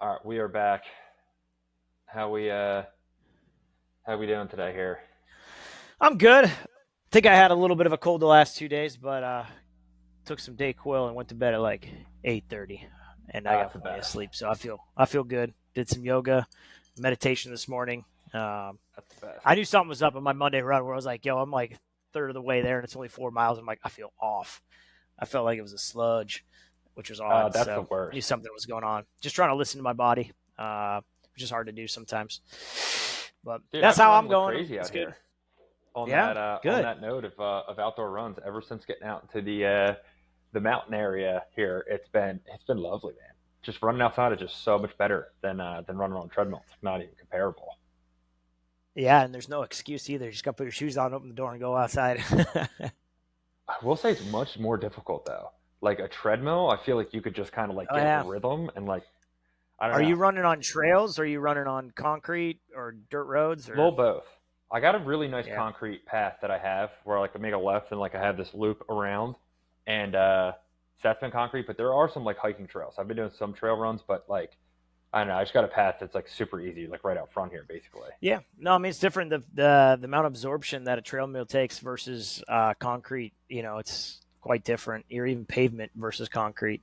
All right, we are back. How we doing today here? I'm good. I think I had a little bit of a cold the last 2 days, but took some Dayquil and went to bed at like 8:30, and I That's got the plenty of best. sleep, so I feel good. Did some yoga, meditation this morning. That's the best. I knew something was up on my Monday run where I was like, "Yo, I'm like a third of the way there, and it's only 4 miles." I'm like, I feel off. I felt like it was a sludge, which was odd. That's the So I worst. knew something was going on. Just trying to listen to my body, which is hard to do sometimes. But Dude, that's I've been how I'm running like going. crazy It's out good. here. On Yeah, good. that note of outdoor runs, ever since getting out into the mountain area here, it's been lovely, man. Just running outside is just so much better than running on a treadmill. It's not even comparable. Yeah, and there's no excuse either. You just got to put your shoes on, open the door, and go outside. I will say it's much more difficult though. Like a treadmill, I feel like you could just kind of like Oh get a yeah. rhythm and like I don't Are you know. running on trails? Or are you running on concrete or dirt roads? A little Or both. I got a really nice yeah, concrete path that I have where like I make a left and like I have this loop around, and so that's been concrete. But there are some like hiking trails. I've been doing some trail runs, but like I don't know. I just got a path that's like super easy, like right out front here, basically. yeah. No, I mean it's different. The amount of absorption that a trail mill takes versus concrete. It's quite different. Or even pavement versus concrete.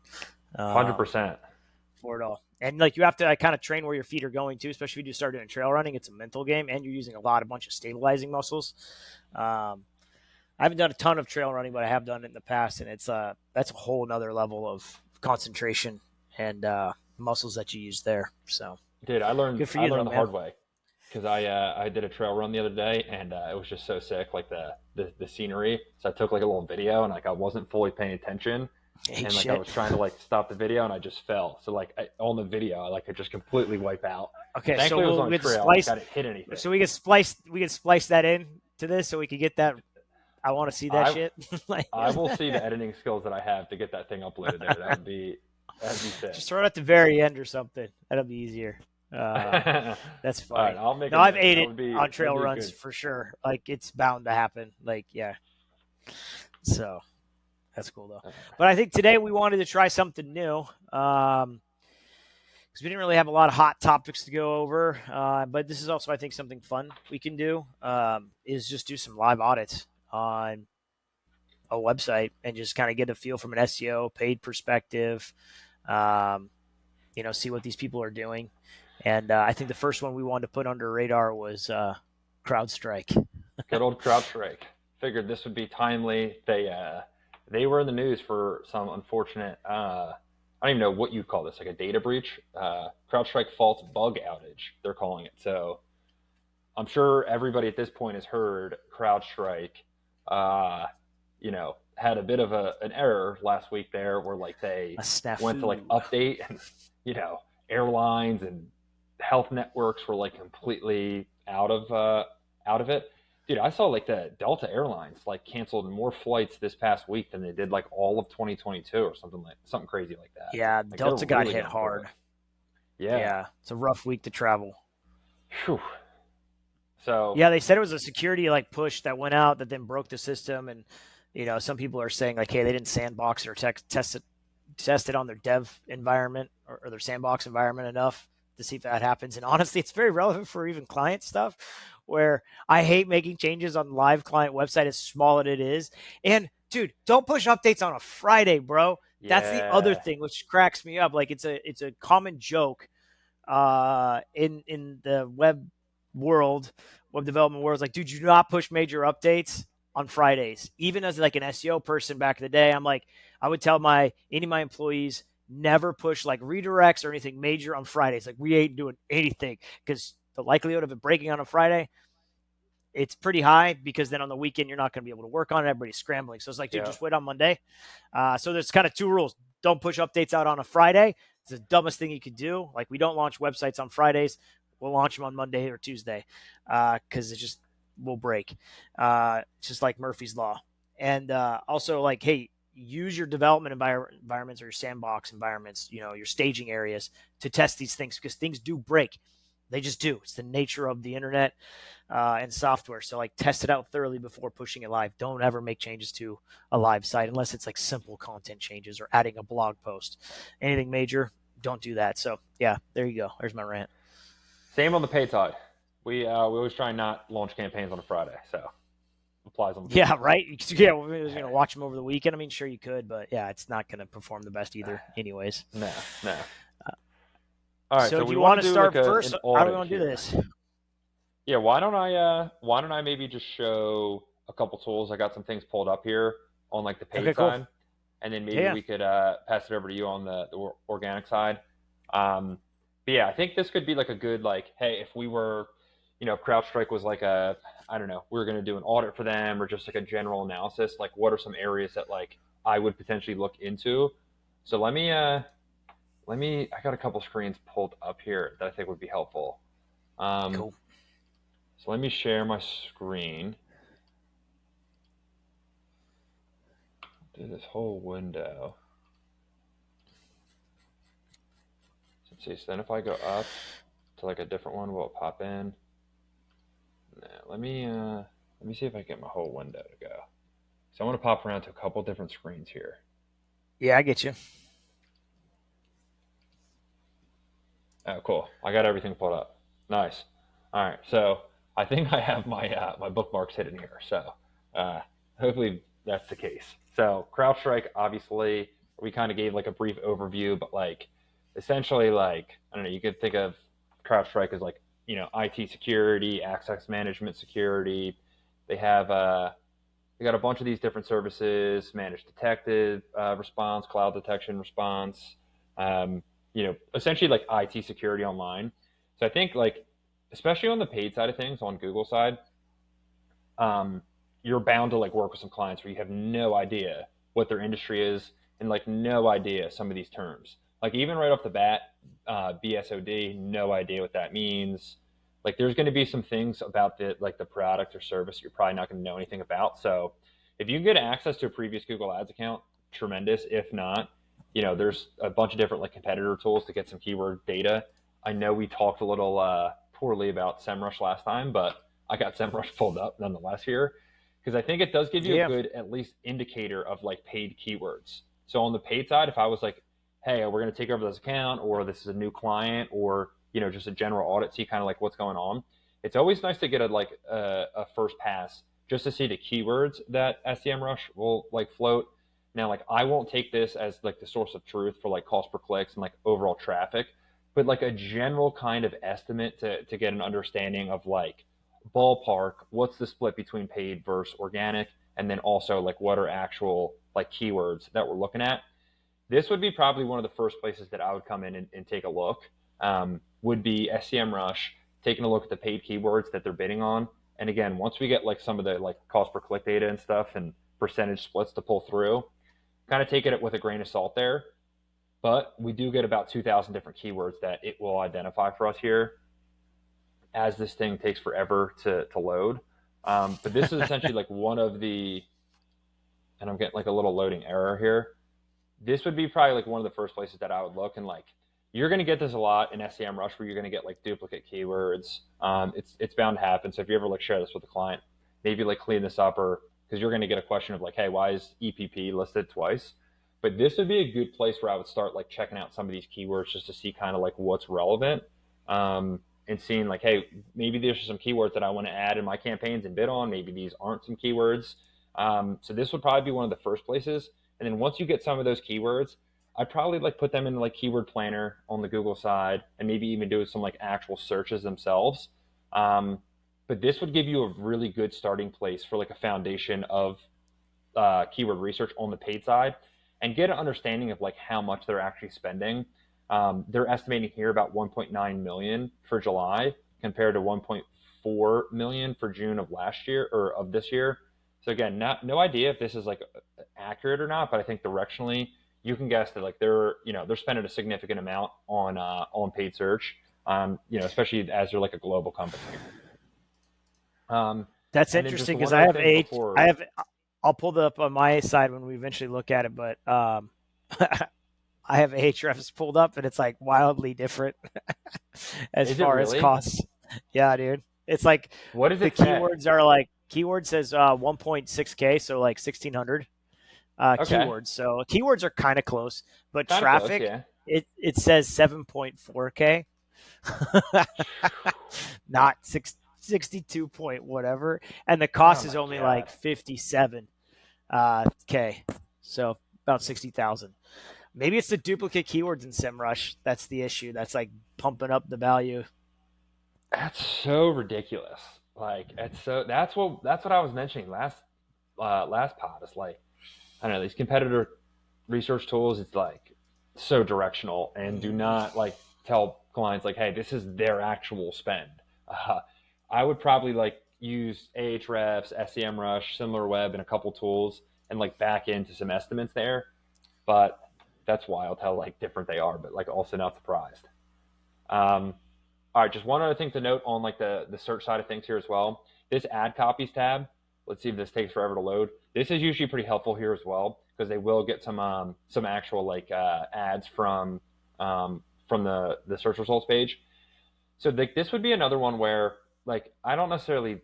Um, 100%. for it all. And like you have to kind of train where your feet are going to, especially if you start doing trail running. It's a mental game, and you're using a bunch of stabilizing muscles. Um, I haven't done a ton of trail running, but I have done it in the past, and that's a whole another level of concentration and muscles that you use there. So Dude, I learned good for I you, though, learned the man. hard way because I did a trail run the other day and it was just so sick, like the scenery. So I took like a little video and like I wasn't fully paying attention Ain't and like I shit. was trying to like stop the video and I just fell. So like on the video, I like could just completely wipe out. And Okay, so thankfully it was we'll on a we can trail, like splice. I didn't hit anything. So we can splice that in to this, so we can get that. I want to see that I shit. Like, I will see the editing skills that I have to get that thing uploaded there. That'd be sick. just throw it at the very end or something. That'll be easier. All Uh, that's right, funny. I'll make a No, I've note. ate That it would be on that'd trail be a runs good. for sure. Like it's bound to happen. Like yeah. So that's cool though. But I think today we wanted to try something new. Because we didn't really have a lot of hot topics to go over. But this is also, I think, something fun we can do is just do some live audits on a website and just kind of get a feel from an SEO paid perspective. Um, see what these people are doing. And I think the first one we wanted to put under radar was CrowdStrike. Good old CrowdStrike. Figured this would be timely. They were in the news for some unfortunate. I don't even know what you'd call this, like a data breach. CrowdStrike fault bug outage. They're calling it. So I'm sure everybody at this point has heard CrowdStrike. Had a bit of an error last week there, where like they A went to like snafu. update, and airlines and health networks were like completely out of it. Dude, I saw like the Delta Airlines like canceled more flights this past week than they did like all of 2022 or something crazy like that. Yeah, Like they're Delta got really hit going through it. hard. Yeah. Yeah, it's a rough week to travel. Whew. So Yeah, they said it was a security like push that went out that then broke the system, and some people are saying like, hey, they didn't sandbox or test it on their dev environment or their sandbox environment enough to see if that happens. And honestly, it's very relevant for even client stuff, where I hate making changes on live client website as small as it is. And dude, don't push updates on a Friday, bro. That's the other yeah, thing which cracks me up. Like it's a common joke in the web development world. It's like, dude, you do not push major updates on Fridays. Even as like an SEO person back in the day, I would tell any of my employees never push like redirects or anything major on Fridays. Like we ain't doing anything because the likelihood of it breaking on a Friday, it's pretty high because then on the weekend you're not going to be able to work on it. Everybody's scrambling. So it's like, dude, yeah, just wait on Monday. So there's kind of two rules. Don't push updates out on a Friday. It's the dumbest thing you could do. Like we don't launch websites on Fridays. We'll launch them on Monday or Tuesday because it just will break. It's just like Murphy's Law. And also like, hey, use your development environments or your sandbox environments, your staging areas to test these things because things do break. They just do. It's the nature of the internet and software. So like test it out thoroughly before pushing it live. Don't ever make changes to a live site unless it's like simple content changes or adding a blog post. Anything major, don't do that. So yeah, there you go. There's my rant. Same on the paid side. We always try and not launch campaigns on a Friday, so applies on the paid Yeah, side. right. Yeah, we're watch them over the weekend. I mean, sure you could, but yeah, it's not going to perform the best either, anyways. No, no. All right, So so do we you want want to to do like start first? an How do we audit want to do here. this? Yeah, why don't I maybe just show a couple tools? I got some things pulled up here on like the Okay, paid cool. side, and then maybe Yeah. we could pass it over to you on the organic side. But yeah, I think this could be like a good like, hey, if we were, if CrowdStrike was like a, I don't know, we were going to do an audit for them or just like a general analysis, like what are some areas that like I would potentially look into? So I got a couple screens pulled up here that I think would be helpful. Um, Cool. so let me share my screen. Do this whole window. Let's see. So then if I go up to like a different one, will it pop in? No, let me see if I can get my whole window to go. So I want to pop around to a couple different screens here. Yeah, I get you. Oh, cool. I got everything pulled up. Nice. All right. So I think I have my bookmarks hidden here. So uh, hopefully that's the case. So CrowdStrike, obviously, we kind of gave like a brief overview, but like essentially, like I don't know, you could think of CrowdStrike as like IT security, access management security. They have they got a bunch of these different services: managed detective response, cloud detection response. Essentially like IT security online. So I think like, especially on the paid side of things, on Google side, you're bound to like work with some clients where you have no idea what their industry is and like no idea some of these terms. Like even right off the bat, BSOD, no idea what that means. Like there's going to be some things about the product or service you're probably not going to know anything about. So if you get access to a previous Google Ads account, tremendous. If not, there's a bunch of different like competitor tools to get some keyword data. I know we talked a little poorly about SEMrush last time, but I got SEMrush pulled up nonetheless here because I think it does give you a Yeah. good at least indicator of like paid keywords. So on the paid side, if I was like, hey, we're going to take over this account, or this is a new client, or just a general audit, see kind of like what's going on. It's always nice to get a first pass just to see the keywords that SEMrush will like float. Now, like I won't take this as like the source of truth for like cost per clicks and like overall traffic, but like a general kind of estimate to get an understanding of like ballpark, what's the split between paid versus organic, and then also like what are actual like keywords that we're looking at. This would be probably one of the first places that I would come in and take a look. Would be SEMrush, taking a look at the paid keywords that they're bidding on. And again, once we get like some of the like cost per click data and stuff and percentage splits to pull through, kind of take it with a grain of salt there. But we do get about 2,000 different keywords that it will identify for us here as this thing takes forever to load. But this is essentially like one of the, and I'm getting like a little loading error here. This would be probably like one of the first places that I would look, and like you're going to get this a lot in SEMrush where you're going to get like duplicate keywords. It's bound to happen. So if you ever like share this with a client, maybe like clean this up, or because you're going to get a question of like, hey, why is EPP listed twice? But this would be a good place where I would start like checking out some of these keywords just to see kind of like what's relevant, and seeing like, hey, maybe there's some keywords that I want to add in my campaigns and bid on. Maybe these aren't some keywords. So this would probably be one of the first places. And then once you get some of those keywords, I'd probably like put them in like keyword planner on the Google side, and maybe even do some like actual searches themselves. But this would give you a really good starting place for like a foundation of keyword research on the paid side, and get an understanding of like how much they're actually spending. They're estimating here about 1.9 million for July compared to 1.4 million for June of last year or of this year. So again, no idea if this is like accurate or not, but I think directionally you can guess that like they're spending a significant amount on paid search. Especially as they're like a global company. That's And then just interesting because one other thing before. I'll pull it up on my side when we eventually look at it, but I have Ahrefs pulled up and it's like wildly different as Is it far as really? costs. Yeah, dude. It's like What does the it say? keywords are like keyword says 1.6K, so like 1,600 Okay, keywords. So keywords are kind of close, but kind of close, traffic yeah. It says 7.4K, not 62 point whatever, and the Oh cost is my only like god. 57 K, so about 60,000. Maybe it's the duplicate keywords in SEMrush. That's the issue. That's like pumping up the value. That's so ridiculous. Like it's so that's what I was mentioning last pod. It's like I don't know, these competitor research tools, it's like so directional and do Mm. not like tell clients like, hey, this is their actual spend. Uh, I would probably like use Ahrefs, SEMrush, SimilarWeb, and a couple tools and like back into some estimates there. But that's wild how like different they are, but like also not surprised. Um, all right, just one other thing to note on like the search side of things here as well. This ad copies tab. Let's see if this takes forever to load. This is usually pretty helpful here as well because they will get some actual like ads from the search results page. So like this would be another one where like I don't necessarily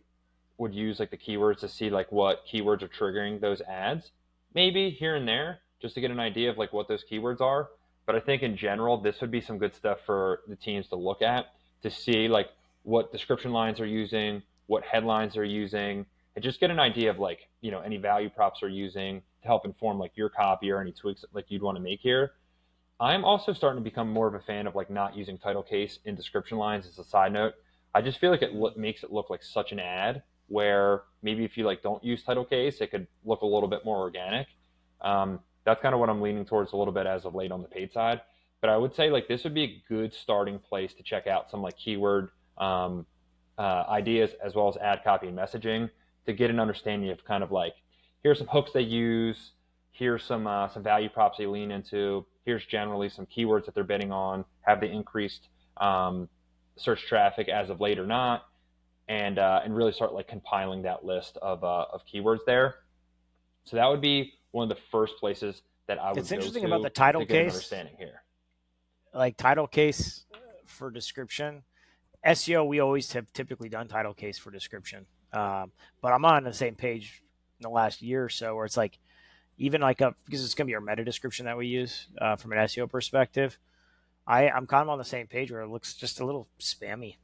would use like the keywords to see like what keywords are triggering those ads. Maybe here and there just to get an idea of like what those keywords are. But I think in general, this would be some good stuff for the teams to look at to see like what description lines are using, what headlines are using, and just get an idea of like, any value props are using to help inform like your copy or any tweaks like you'd want to make here. I'm also starting to become more of a fan of like not using title case in description lines as a side note. I just feel like makes it look like such an ad where maybe if you like don't use title case, it could look a little bit more organic. That's kind of what I'm leaning towards a little bit as of late on the paid side. But I would say like this would be a good starting place to check out some like keyword ideas as well as ad copy and messaging to get an understanding of kind of like here's some hooks they use, here's some value props they lean into, here's generally some keywords that they're bidding on, have they increased search traffic as of late or not, and really start like compiling that list of keywords there. So that would be one of the first places that I It's would go interesting about the to title get an case, understanding here. like title case for description. SEO, we always have typically done title case for description. But I'm on the same page in the last year or so where it's like, even like a, because it's going to be our meta description that we use from an SEO perspective. I'm kind of on the same page where it looks just a little spammy,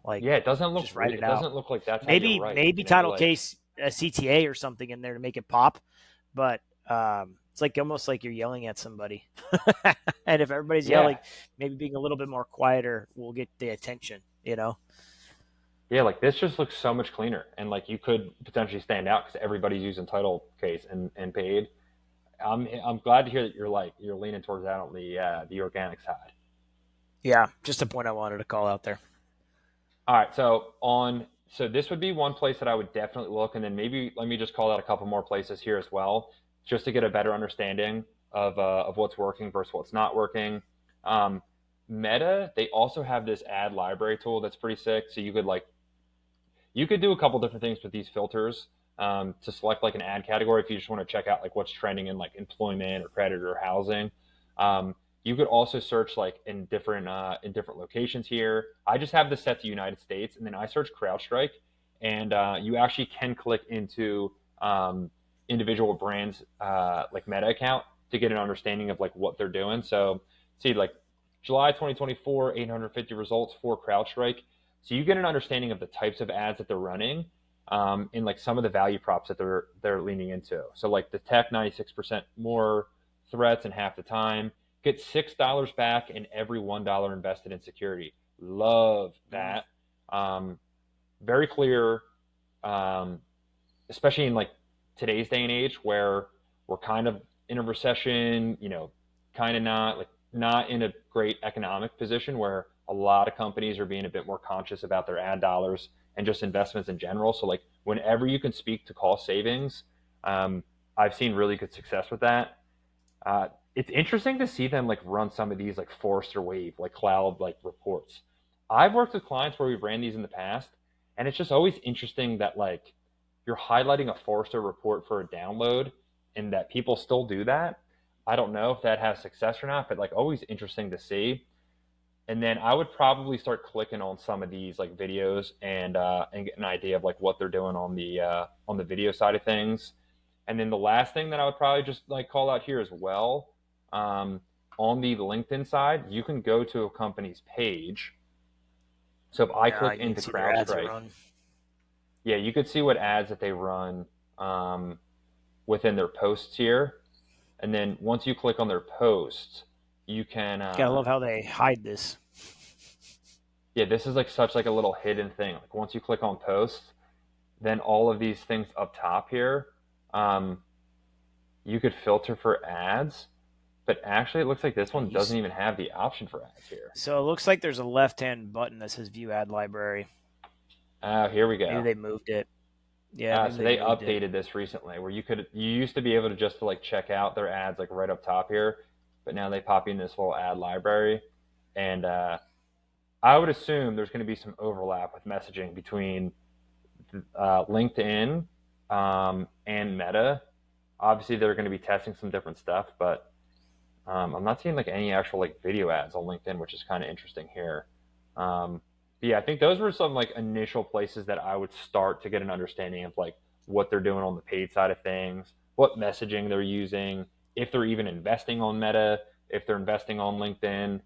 like Yeah, it doesn't look just write it it out. doesn't look like that's how you Maybe write. maybe title Like case a CTA or something in there to make it pop, but it's like almost like you're yelling at somebody. And if everybody's yeah, yelling, maybe being a little bit more quieter will get the attention. yeah, like this just looks so much cleaner, and like you could potentially stand out because everybody's using title case and paid. I'm glad to hear that you're leaning towards that on the organic side. Yeah, just a point I wanted to call out there. All right, so this would be one place that I would definitely look, and then maybe let me just call out a couple more places here as well, just to get a better understanding of what's working versus what's not working. Um, Meta, they also have this ad library tool that's pretty sick. So you could do a couple different things with these filters to select like an ad category if you just want to check out like what's trending in like employment or credit or housing. You could also search like in different locations here. I just have this set to United States, and then I search CrowdStrike, and you actually can click into individual brands like Meta account to get an understanding of like what they're doing. So see like July 2024, 850 results for CrowdStrike. So you get an understanding of the types of ads that they're running, and like some of the value props that they're leaning into. So like the tech, 96% more threats in half the time. Get $6 back in every $1 invested in security. Love Mm. that. Very clear, um, especially in like today's day and age where we're kind of in a recession, kind of not in a great economic position where a lot of companies are being a bit more conscious about their ad dollars and just investments in general. So like whenever you can speak to cost savings, um, I've seen really good success with that. It's interesting to see them like run some of these like Forrester Wave, like cloud like reports. I've worked with clients where we've ran these in the past, and it's just always interesting that like you're highlighting a Forrester report for a download and that people still do that. I don't know if that has success or not, but like always interesting to see. And then I would probably start clicking on some of these like videos and get an idea of like what they're doing on the video side of things. And then the last thing that I would probably just like call out here as well, um, on the LinkedIn side, you can go to a company's page. So if I click You can into see their ads they CrowdStrike, run. yeah, you could see what ads that they run within their posts here. And then once you click on their posts, you can, Gotta love how they hide this. yeah, this is like such like a little hidden thing. Like once you click on posts, then all of these things up top here, um, you could filter for ads. But actually, it looks like this one doesn't even have the option for ads here. So it looks like there's a left-hand button that says View Ad Library. Here we go. Maybe they moved it. Yeah, maybe So they moved it. updated this recently, where you used to be able to just to like check out their ads like right up top here, but now they pop in this little ad library, and I would assume there's going to be some overlap with messaging between LinkedIn and Meta. Obviously, they're going to be testing some different stuff, but I'm not seeing like any actual like video ads on LinkedIn, which is kind of interesting here. But yeah, I think those were some like initial places that I would start to get an understanding of like what they're doing on the paid side of things, what messaging they're using, if they're even investing on Meta, if they're investing on LinkedIn.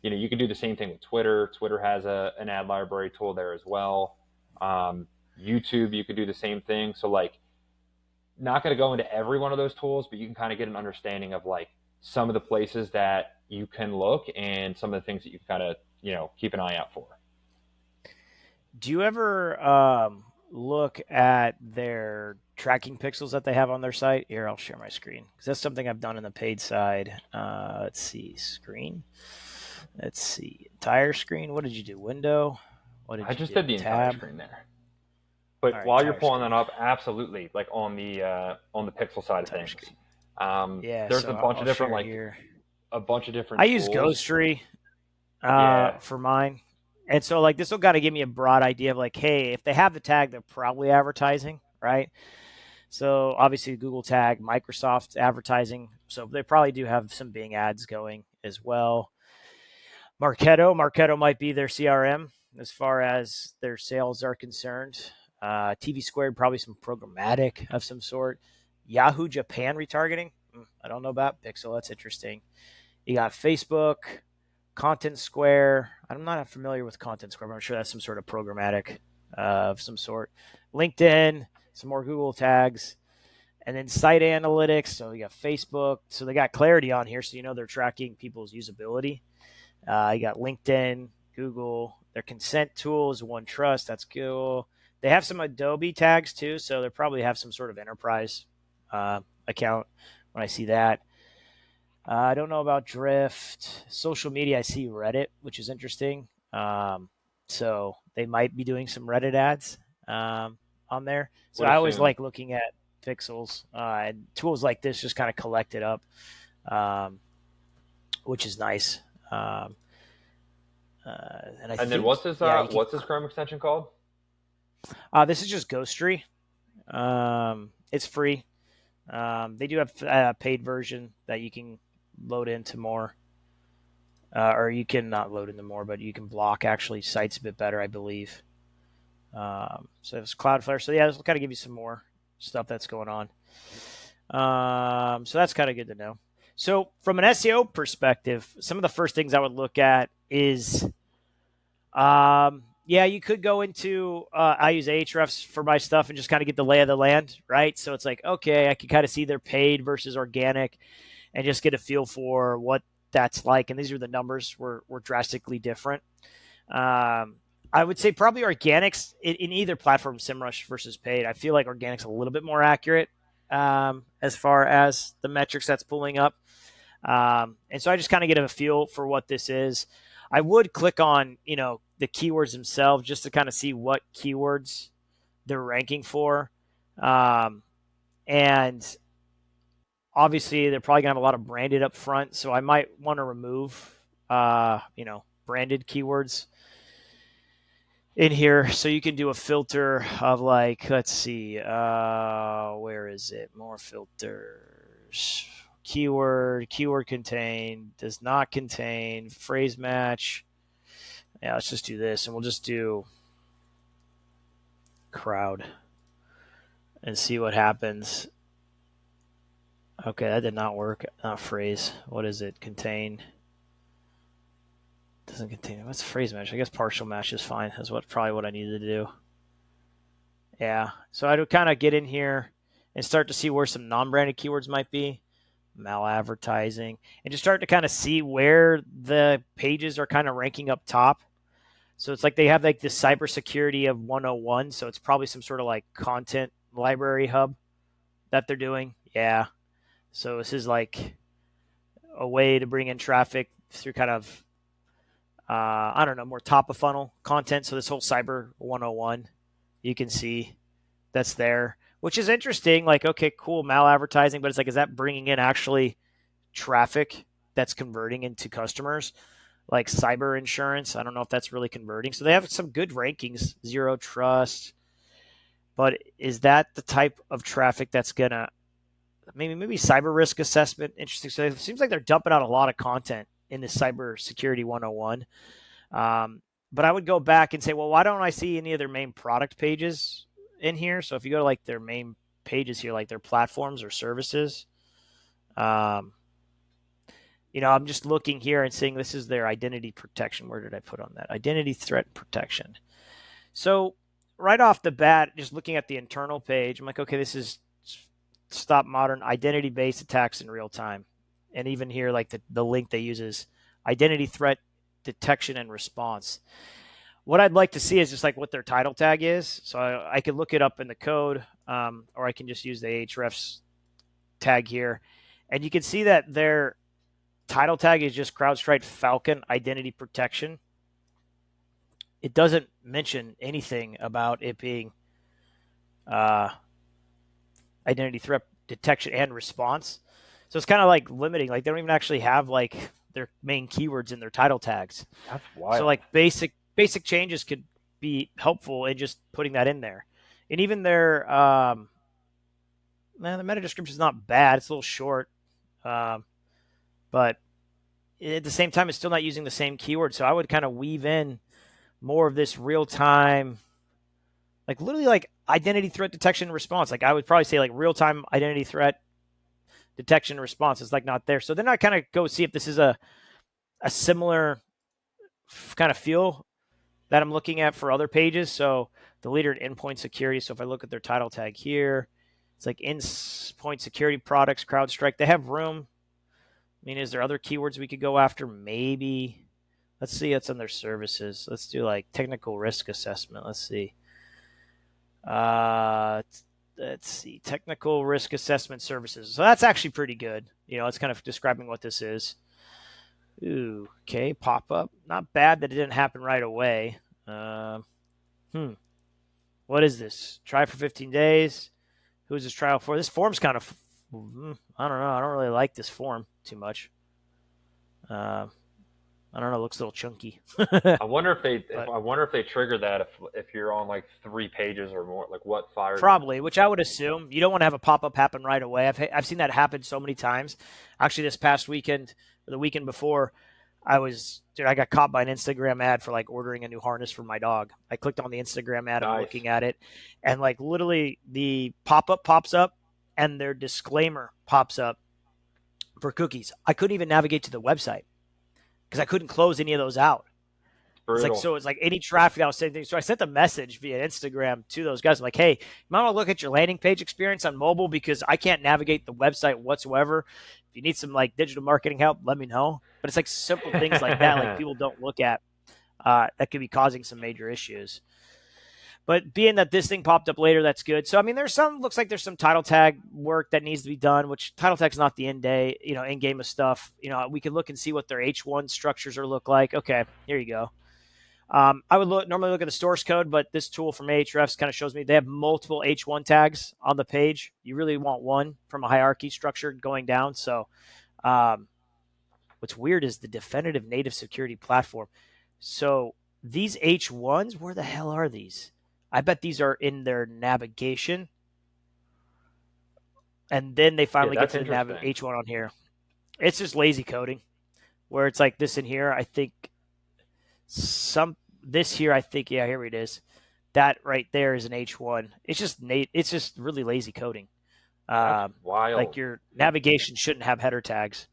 You can do the same thing with Twitter. Twitter has an ad library tool there as well. YouTube, you could do the same thing. So like, not going to go into every one of those tools, but you can kind of get an understanding of like some of the places that you can look and some of the things that you kind of keep an eye out for. Do you ever look at their tracking pixels that they have on their site? Here, I'll share my screen because that's something I've done in the paid side. Let's see, screen. Let's see, entire screen. What did you do? Window. What did I you just do? did the entire Tab. screen there. But All right, while you're entire pulling screen. that up, absolutely, like on the pixel side of Entire things, screen. Yeah, there's so a bunch I'll of different share like here. a bunch of I different use tools. Ghostry Yeah, for mine. And so like this will kind of give me a broad idea of like, hey, if they have the tag, they're probably advertising, right? So obviously Google tag, Microsoft advertising. So they probably do have some Bing ads going as well. Marketo might be their CRM as far as their sales are concerned. TV Squared, probably some programmatic of some sort. Yahoo Japan retargeting. I don't know about Pixel. That's interesting. You got Facebook, Content Square. I'm not familiar with Content Square, but I'm sure that's some sort of programmatic of some sort. LinkedIn, some more Google tags, and then site analytics. So you got Facebook. So they got clarity on here, so you know they're tracking people's usability. You got LinkedIn, Google. Their consent tool is OneTrust. That's cool. They have some Adobe tags too, so they probably have some sort of enterprise account when I see that. I don't know about Drift. Social media, I see Reddit, which is interesting. So they might be doing some Reddit ads on there. So would I always assume. like looking at pixels and tools like this just kind of collect it up, which is nice. And I And then think, yeah, you can. what's his Chrome extension called? This is just Ghostry. It's free. They do have a paid version that you can load into more. Or you can not load into more, but you can block actually sites a bit better, I believe. So it's Cloudflare. So yeah, this will kind of give you some more stuff that's going on. So that's kind of good to know. So from an SEO perspective, some of the first things I would look at is, yeah, you could go into, I use Ahrefs for my stuff and just kind of get the lay of the land, right? So it's like, okay, I can kind of see their paid versus organic and just get a feel for what that's like. And these are the numbers were drastically different. I would say probably organics in either platform, SEMrush versus paid. I feel like organics a little bit more accurate as far as the metrics that's pulling up. And so I just kind of get a feel for what this is. I would click on, the keywords themselves just to kind of see what keywords they're ranking for. And obviously they're probably gonna have a lot of branded up front. So I might want to remove, branded keywords in here. So you can do a filter of like, let's see, where is it? More filters. Keyword contain, does not contain, phrase match. Yeah, let's just do this and we'll just do crowd and see what happens. Okay, that did not work. Phrase. What is it? Contain. Doesn't contain. What's phrase match? I guess partial match is fine. That's probably what I needed to do. Yeah. So I'd kind of get in here and start to see where some non-branded keywords might be, maladvertising, and just start to kind of see where the pages are kind of ranking up top. So it's like they have like this cybersecurity of 101. So it's probably some sort of like content library hub that they're doing. Yeah. So this is like a way to bring in traffic through kind of, I don't know, more top of funnel content. So this whole cyber 101, you can see that's there, which is interesting. Like, okay, cool, maladvertising, but it's like, is that bringing in actually traffic that's converting into customers? Like cyber insurance, I don't know if that's really converting. So they have some good rankings, zero trust, but is that the type of traffic that's gonna maybe cyber risk assessment? Interesting. So it seems like they're dumping out a lot of content in this cyber security 101. But I would go back and say, well, why don't I see any of their main product pages in here? So if you go to like their main pages here, like their platforms or services, I'm just looking here and seeing this is their identity protection. Where did I put on that? Identity threat protection. So right off the bat, just looking at the internal page, I'm like, okay, this is stop modern identity-based attacks in real time. And even here, like the link they use is identity threat detection and response. What I'd like to see is just like what their title tag is. So I could look it up in the code, or I can just use the Ahrefs tag here. And you can see that their title tag is just CrowdStrike Falcon Identity Protection. It doesn't mention anything about it being identity threat detection and response. So it's kind of like limiting. Like they don't even actually have like their main keywords in their title tags. That's wild. So like basic changes could be helpful in just putting that in there. And even their the meta description is not bad. It's a little short, but at the same time, it's still not using the same keyword. So I would kind of weave in more of this real time, like literally like identity threat detection and response. Like I would probably say like real time identity threat detection and response is like not there. So then I kind of go see if this is a similar kind of feel that I'm looking at for other pages. So the leader in endpoint security. So if I look at their title tag here, it's like endpoint security products, CrowdStrike. They have room. I mean, is there other keywords we could go after? Maybe. Let's see what's on their services. Let's do like technical risk assessment. Let's see. Let's see. Technical risk assessment services. So that's actually pretty good. It's kind of describing what this is. Ooh, okay, pop up. Not bad that it didn't happen right away. What is this? Try for 15 days. Who is this trial for? This form's kind of, I don't know. I don't really like this form too much. I don't know. It looks a little chunky. I wonder if they trigger that if you're on like 3 pages or more. Like what fires? Probably, which I would assume. You don't want to have a pop up happen right away. I've seen that happen so many times. Actually, this past weekend or the weekend before, I got caught by an Instagram ad for like ordering a new harness for my dog. I clicked on the Instagram ad. I'm looking at it, and like literally the pop up pops up, and their disclaimer pops up for cookies. I couldn't even navigate to the website because I couldn't close any of those out. It's like any traffic that was sending. So I sent a message via Instagram to those guys. I'm like, hey, you might want to look at your landing page experience on mobile because I can't navigate the website whatsoever. If you need some like digital marketing help, let me know. But it's like simple things like that, like people don't look at, that could be causing some major issues. But being that this thing popped up later, that's good. So, I mean, looks like there's some title tag work that needs to be done, which title tag's not the end game of stuff. We could look and see what their H1 structures look like. Okay, here you go. I would normally look at the source code, but this tool from Ahrefs kind of shows me they have multiple H1 tags on the page. You really want one from a hierarchy structure going down. So what's weird is the definitive native security platform. So these H1s, where the hell are these? I bet these are in their navigation. And then they finally get to the H1 on here. It's just lazy coding where it's like this in here. I think here it is. That right there is an H1. It's just really lazy coding. That's Like wild. your navigation shouldn't have header tags.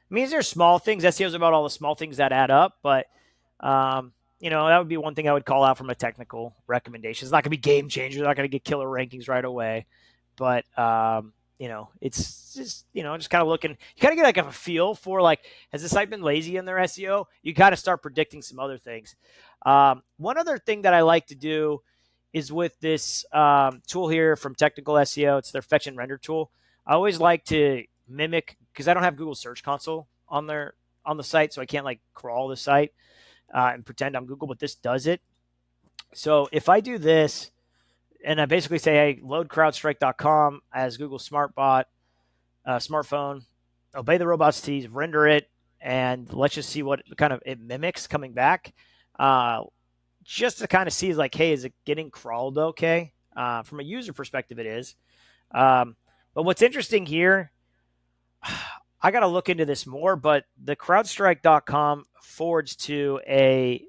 It means there's small things. SEO is about all the small things that add up, but that would be one thing I would call out from a technical recommendation. It's not going to be game changer. It's not going to get killer rankings right away, but it's just just kind of looking. You kind of get like a feel for like, has the site been lazy in their SEO? You kind of start predicting some other things. One other thing that I like to do is with this tool here from Technical SEO. It's their fetch and render tool. I always like to mimic, because I don't have Google Search Console on the site, so I can't like crawl the site and pretend I'm Google, but this does it. So if I do this and I basically say, hey, load CrowdStrike.com as Google SmartBot, smartphone, obey the robots teas, render it, and let's just see what kind of it mimics coming back. Just to kind of see, like, hey, is it getting crawled okay? From a user perspective, it is. But what's interesting here, I got to look into this more, but the CrowdStrike.com forwards to a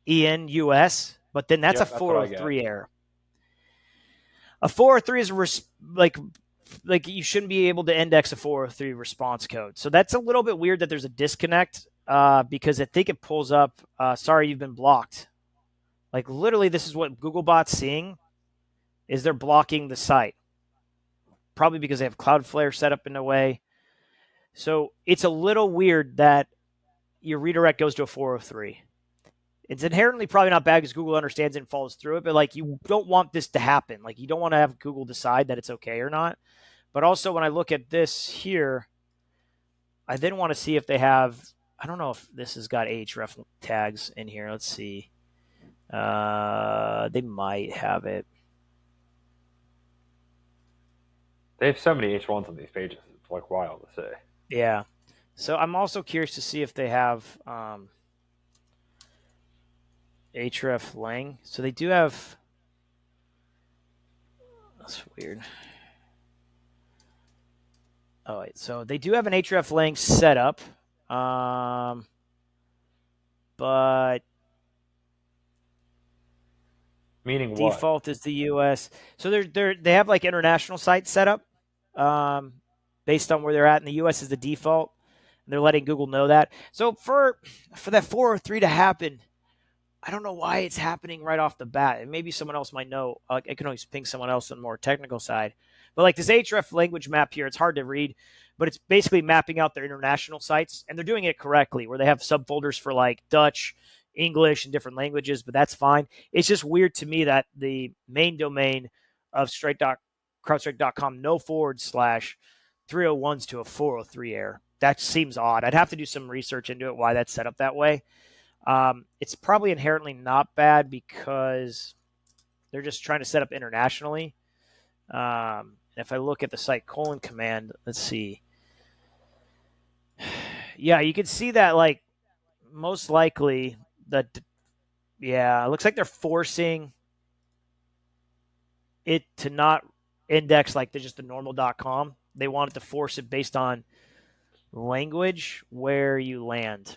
ENUS, but then that's a Yep, that's what I get. 403 error. A 403 is like you shouldn't be able to index a 403 response code. So that's a little bit weird that there's a disconnect because I think it pulls up, sorry, you've been blocked. Like literally, this is what Googlebot's seeing, is they're blocking the site. Probably because they have Cloudflare set up in a way. So it's a little weird that your redirect goes to a 403. It's inherently probably not bad because Google understands it and follows through it, but like you don't want this to happen. Like you don't want to have Google decide that it's okay or not. But also when I look at this here, I then want to see if they have, I don't know if this has got href tags in here. Let's see. They might have it. They have so many H1s on these pages. It's like wild to say. Yeah. So I'm also curious to see if they have href lang. So they do have. That's weird. Oh wait, so they do have an href lang set up, but Meaning what? default is the US. So they have like international sites set up based on where they're at, and the US is the default. And they're letting Google know that. So for that 403 to happen, I don't know why it's happening right off the bat. And maybe someone else might know. I can always ping someone else on the more technical side. But like this href language map here, it's hard to read, but it's basically mapping out their international sites, and they're doing it correctly, where they have subfolders for like Dutch, English, and different languages, but that's fine. It's just weird to me that the main domain of CrowdStrike.com, no / 301s to a 403 error. That seems odd. I'd have to do some research into it, why that's set up that way. It's probably inherently not bad because they're just trying to set up internationally. If I look at the site command, let's see. Yeah, you can see that like most likely that, yeah, it looks like they're forcing it to not index like just the normal.com. They want it to force it based on language where you land.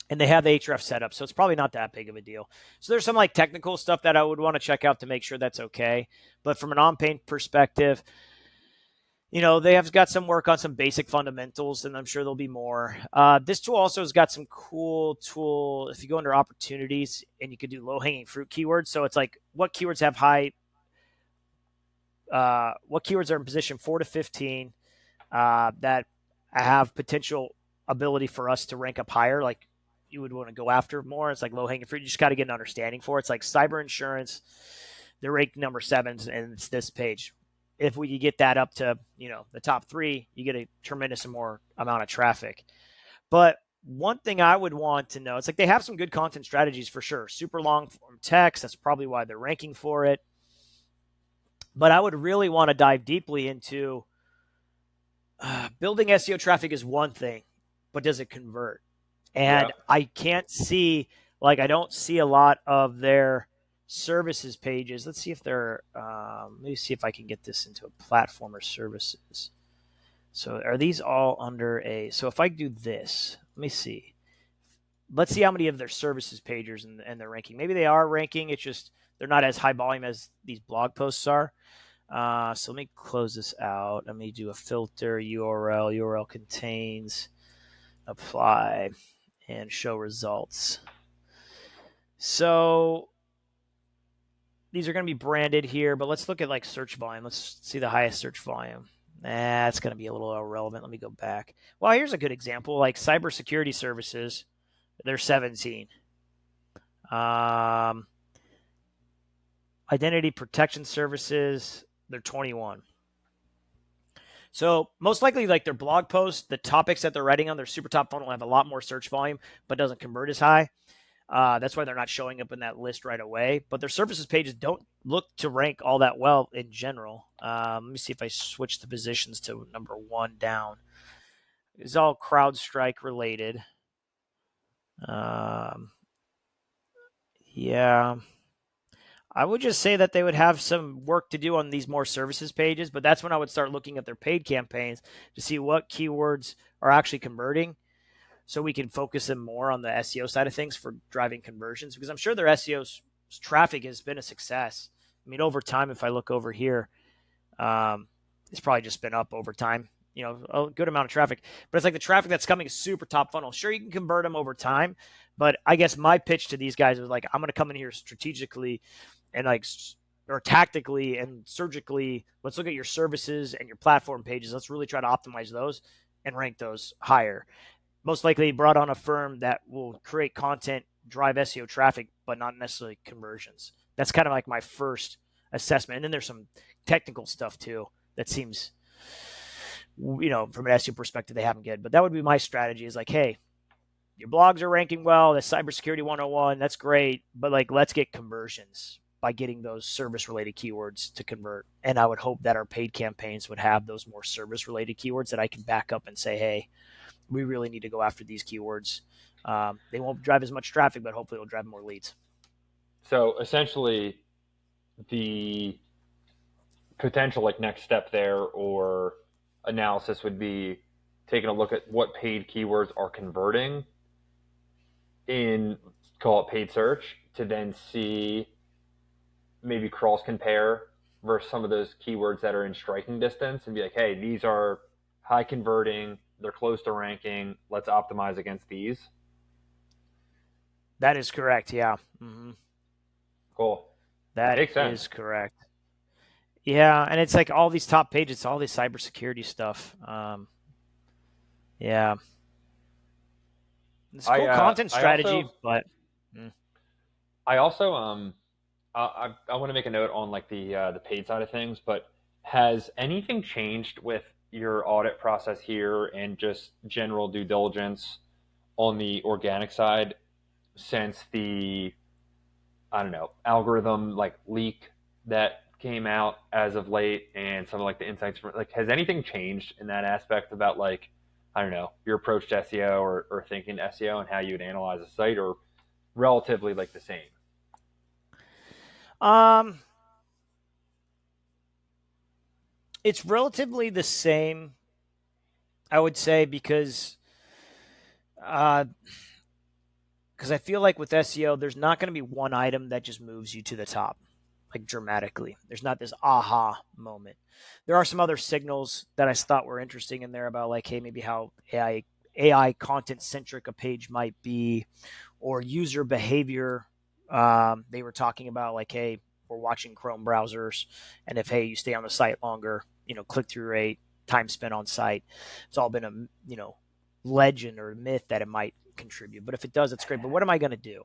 And they have the href set up, so it's probably not that big of a deal. So there's some like technical stuff that I would want to check out to make sure that's okay. But from an on-page perspective, they have got some work on some basic fundamentals, and I'm sure there'll be more. This tool also has got some cool tool. If you go under opportunities, and you could do low-hanging fruit keywords. So it's like what keywords have what keywords are in position 4 to 15 that have potential ability for us to rank up higher, like you would want to go after more. It's like low-hanging fruit. You just got to get an understanding for it. It's like cyber insurance. They're ranked number 7, and it's this page. If we get that up to, the top 3, you get a tremendous more amount of traffic. But one thing I would want to know, it's like they have some good content strategies for sure. Super long form text. That's probably why they're ranking for it. But I would really want to dive deeply into building SEO traffic is one thing, but does it convert? And Yeah. I can't see, I don't see a lot of their services pages. Let's see if they're, let me see if I can get this into a platform or services. So are these all under so if I do this, let me see. Let's see how many of their services pages and their ranking. Maybe they are ranking. It's just, they're not as high volume as these blog posts are. So let me close this out. Let me do a filter, URL contains, apply, and show results. So these are going to be branded here, but let's look at like search volume. Let's see the highest search volume. That's going to be a little irrelevant. Let me go back. Well, here's a good example, like cybersecurity services. They're 17. Identity protection services, they're 21. So most likely, like their blog posts, the topics that they're writing on their super top funnel have a lot more search volume, but doesn't convert as high. That's why they're not showing up in that list right away. But their services pages don't look to rank all that well in general. Let me see if I switch the positions to number 1 down. It's all CrowdStrike related. Yeah. I would just say that they would have some work to do on these more services pages, but that's when I would start looking at their paid campaigns to see what keywords are actually converting so we can focus them more on the SEO side of things for driving conversions, because I'm sure their SEO traffic has been a success. I mean, over time, if I look over here, it's probably just been up over time, a good amount of traffic, but it's like the traffic that's coming is super top funnel. Sure, you can convert them over time, but I guess my pitch to these guys was like, I'm going to come in here strategically and or tactically and surgically. Let's look at your services and your platform pages. Let's really try to optimize those and rank those higher. Most likely brought on a firm that will create content, drive SEO traffic, but not necessarily conversions. That's kind of like my first assessment. And then there's some technical stuff too that seems, from an SEO perspective, they haven't get. But that would be my strategy, is like, hey, your blogs are ranking well, that's cybersecurity 101, that's great, but like, let's get conversions by getting those service related keywords to convert. And I would hope that our paid campaigns would have those more service related keywords that I can back up and say, hey, we really need to go after these keywords. They won't drive as much traffic, but hopefully it'll drive more leads. So essentially, the potential like next step there or analysis would be taking a look at what paid keywords are converting in, call it paid search, to then see, maybe cross compare versus some of those keywords that are in striking distance and be like, hey, these are high converting, they're close to ranking, let's optimize against these. That is correct. Yeah. Mm-hmm. Cool. That Makes sense. is correct. Yeah. And it's like all these top pages, all this cybersecurity stuff. Yeah. It's a cool content strategy, but I also I want to make a note on like the paid side of things, but has anything changed with your audit process here and just general due diligence on the organic side since the, I don't know, algorithm like leak that came out as of late and some of like the insights from, like, has anything changed in that aspect about like, I don't know, your approach to SEO or thinking SEO and how you would analyze a site, or relatively like the same? It's relatively the same, I would say, because I feel like with SEO, there's not going to be one item that just moves you to the top, like dramatically. There's not this aha moment. There are some other signals that I thought were interesting in there about like, hey, maybe how AI content centric a page might be, or user behavior. They were talking about like, hey, we're watching Chrome browsers, and if hey, you stay on the site longer, click through rate, time spent on site. It's all been a legend or myth that it might contribute, but if it does, it's great. But what am I going to do?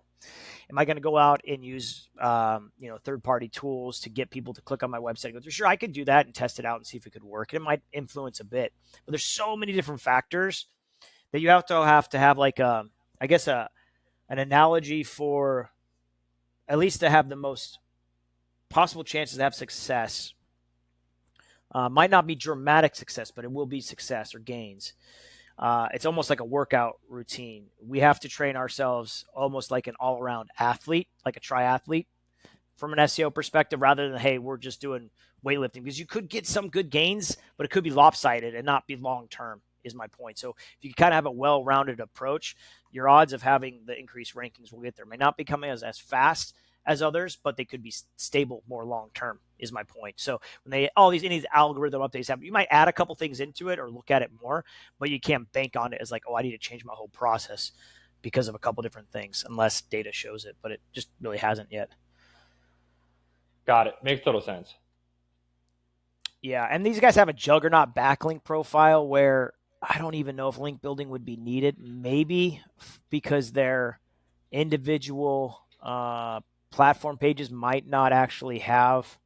Am I going to go out and use third-party tools to get people to click on my website? Go through? Sure, I could do that and test it out and see if it could work. It might influence a bit, but there's so many different factors that you have to have like an analogy for, at least to have the most possible chances to have success. Might not be dramatic success, but it will be success or gains. It's almost like a workout routine. We have to train ourselves almost like an all-around athlete, like a triathlete from an SEO perspective, rather than, hey, we're just doing weightlifting, because you could get some good gains, but it could be lopsided and not be long-term, is my point. So if you kind of have a well-rounded approach, your odds of having the increased rankings will get there. May not be coming as fast as others, but they could be stable more long term. Is my point. So when they all these algorithm updates happen, you might add a couple things into it or look at it more, but you can't bank on it as like, oh, I need to change my whole process because of a couple different things, unless data shows it. But it just really hasn't yet. Got it. Makes total sense. Yeah, and these guys have a juggernaut backlink profile where I don't even know if link building would be needed. Maybe because their individual platform pages might not actually have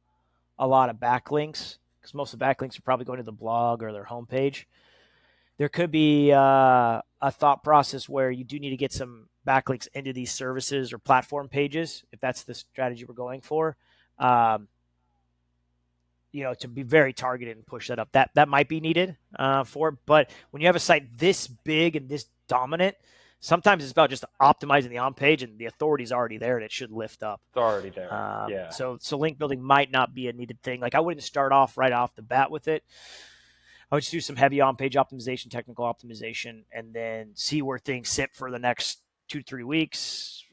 a lot of backlinks, because most of the backlinks are probably going to the blog or their homepage. There could be a thought process where you do need to get some backlinks into these services or platform pages if that's the strategy we're going for. To be very targeted and push that up. That might be needed for it. But when you have a site this big and this dominant, sometimes it's about just optimizing the on page, and the authority is already there and it should lift up. It's already there. Yeah. So link building might not be a needed thing. Like I wouldn't start off right off the bat with it. I would just do some heavy on page optimization, technical optimization, and then see where things sit for the next 2-3 weeks,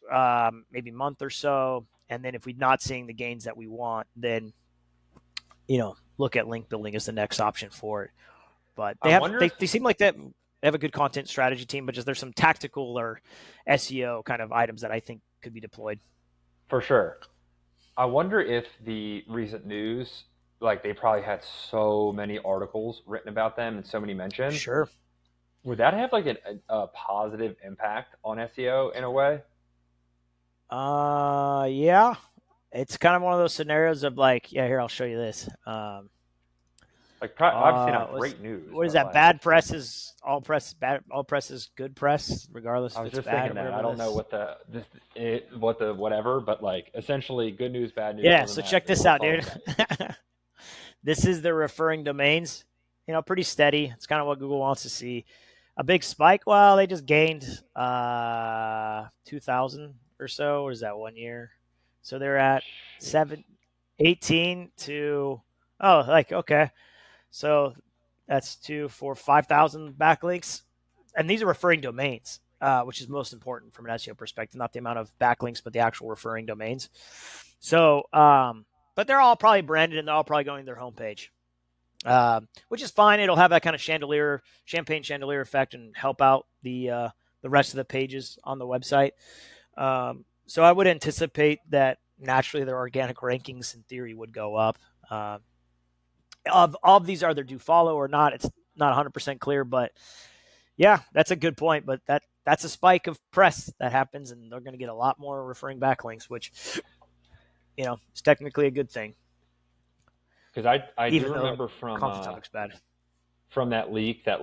maybe month or so. And then if we're not seeing the gains that we want, then look at link building as the next option for it. But they seem like they have a good content strategy team, but just there's some tactical or SEO kind of items that I think could be deployed. For sure. I wonder if the recent news, like they probably had so many articles written about them and so many mentions. Sure. Would that have like a positive impact on SEO in a way? Yeah. It's kind of one of those scenarios of like, yeah, here, I'll show you this. Obviously not great news. What is that? Bad press is all press. Bad all press is good press, regardless. I was just thinking that. I don't know what the whatever, but like essentially good news, bad news. Yeah. So check this out, dude. This is the referring domains. Pretty steady. It's kind of what Google wants to see. A big spike. Well, they just gained 2,000 or so. Or is that 1 year? So they're at 18 to okay. So that's 2, 4, 5,000 backlinks, and these are referring domains, which is most important from an SEO perspective, not the amount of backlinks, but the actual referring domains. So, but they're all probably branded and they're all probably going to their homepage, which is fine. It'll have that kind of champagne chandelier effect and help out the rest of the pages on the website. So I would anticipate that naturally their organic rankings in theory would go up. Of these either do follow or not, it's not 100% clear, but yeah, that's a good point. But that's a spike of press that happens, and they're going to get a lot more referring backlinks, which is technically a good thing. Because I do remember from bad. From that leak that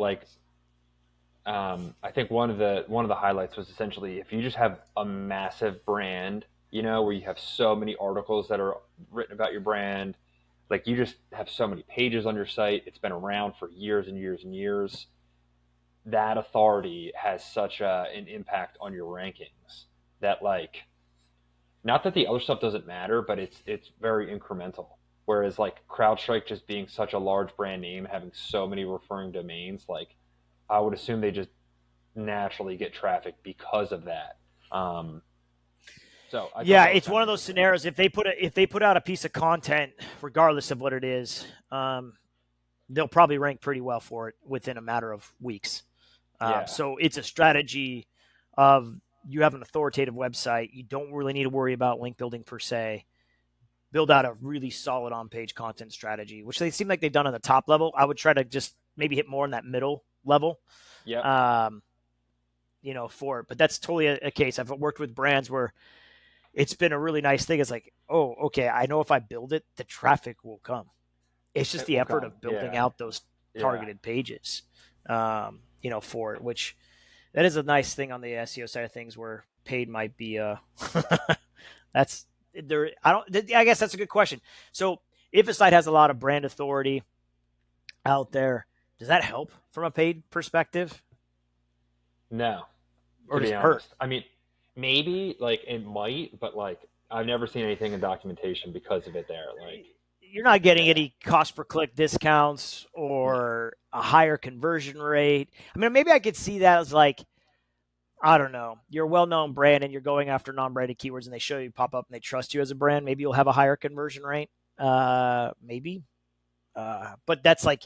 I think one of the highlights was essentially if you just have a massive brand, where you have so many articles that are written about your brand, like you just have so many pages on your site, it's been around for years and years and years, that authority has such an impact on your rankings that not that the other stuff doesn't matter, but it's very incremental. Whereas CrowdStrike just being such a large brand name, having so many referring domains, I would assume they just naturally get traffic because of that. It's one of those scenarios. If they put out a piece of content, regardless of what it is, they'll probably rank pretty well for it within a matter of weeks. So it's a strategy of you have an authoritative website. You don't really need to worry about link building per se. Build out a really solid on-page content strategy, which they seem like they've done on the top level. I would try to just maybe hit more in that middle level. Yeah. For it. But that's totally a case. I've worked with brands where it's been a really nice thing. It's like, oh, okay, I know if I build it, the traffic will come. It's just the effort of building out those targeted pages, for it, which that is a nice thing on the SEO side of things where paid might be that's there. I guess that's a good question. So if a site has a lot of brand authority out there, does that help from a paid perspective? No. Or does it hurt? I mean, maybe it might, but I've never seen anything in documentation because of it there. You're not getting any cost per click discounts or a higher conversion rate. I mean, maybe I could see that as I don't know. You're a well-known brand and you're going after non-branded keywords, and they show you pop up and they trust you as a brand. Maybe you'll have a higher conversion rate. Maybe. But that's like,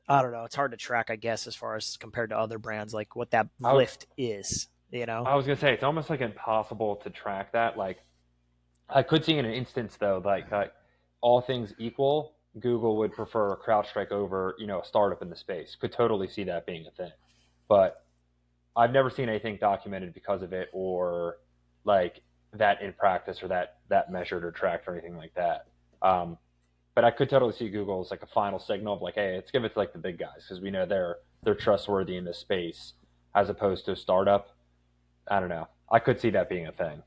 I don't know. It's hard to track, I guess, as far as compared to other brands, like what that I, lift is. You know? I was gonna say it's almost like impossible to track that. Like I could see in an instance though, like all things equal, Google would prefer CrowdStrike over a startup in the space. Could totally see that being a thing, but I've never seen anything documented because of it, or like that in practice, or that measured or tracked or anything like that. Um, but I could totally see Google as like a final signal of like, hey, let's give it to like the big guys because we know they're trustworthy in this space, as opposed to a startup. I don't know. I could see that being a thing.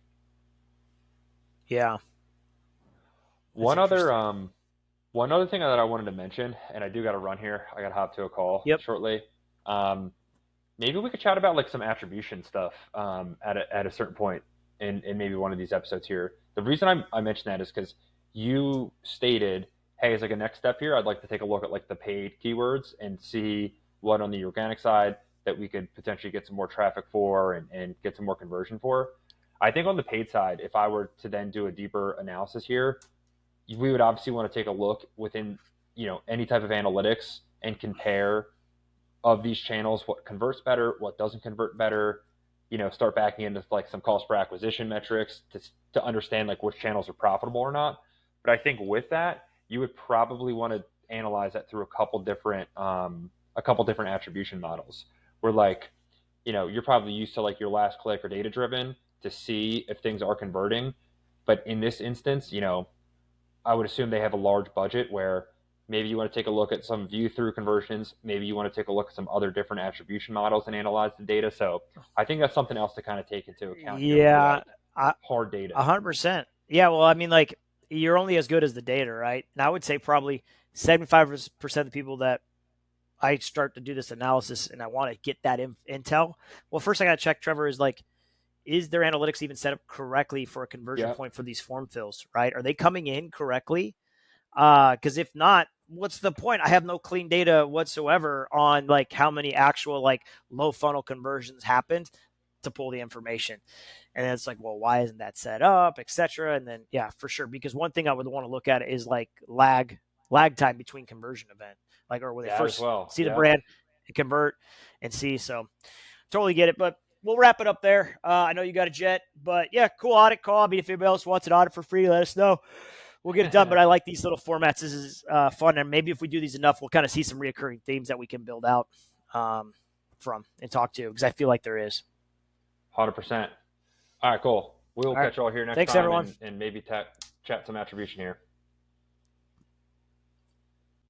Yeah, that's One other interesting. um, one other thing that I wanted to mention, and I do got to run here. I got to hop to a call Yep. shortly. Um, Maybe we could chat about like some attribution stuff at a certain point in maybe one of these episodes here. The reason I mentioned that is because you stated, hey, as like a next step here, I'd like to take a look at like the paid keywords and see what on the organic side that we could potentially get some more traffic for and get some more conversion for. I think on the paid side, if I were to then do a deeper analysis here, we would obviously want to take a look within any type of analytics and compare of these channels, what converts better, what doesn't convert better, start backing into like some cost per acquisition metrics to understand like which channels are profitable or not. But I think with that, you would probably want to analyze that through a couple different attribution models where like, you're probably used to like your last click or data driven to see if things are converting. But in this instance, I would assume they have a large budget where maybe you want to take a look at some view through conversions. Maybe you want to take a look at some other different attribution models and analyze the data. So I think that's something else to kind of take into account here for Yeah, like hard data. 100%. Yeah, well, I mean, like you're only as good as the data, right? And I would say probably 75% of the people that I start to do this analysis and I want to get that intel. Well, first I got to check, Trevor, is like, is their analytics even set up correctly for a conversion Yeah. point for these form fills, right? Are they coming in correctly? Because if not, what's the point? I have no clean data whatsoever on like how many actual like low funnel conversions happened to pull the information. And then it's like, well, why isn't that set up, etc. And then yeah, for sure. Because one thing I would want to look at is like lag time between conversion event, like or when they That as first well. see the Yeah. brand and convert and see. So totally get it. But we'll wrap it up there. I know you got a jet, but yeah, cool audit call. I mean, if anybody else wants an audit for free, let us know. We'll get it done. But I like these little formats. This is fun, and maybe if we do these enough, we'll kind of see some reoccurring themes that we can build out um, from and talk to because I feel like there is. 100%. All right, cool. We'll All right. catch you all here next Thanks, time everyone. and maybe chat some attribution here.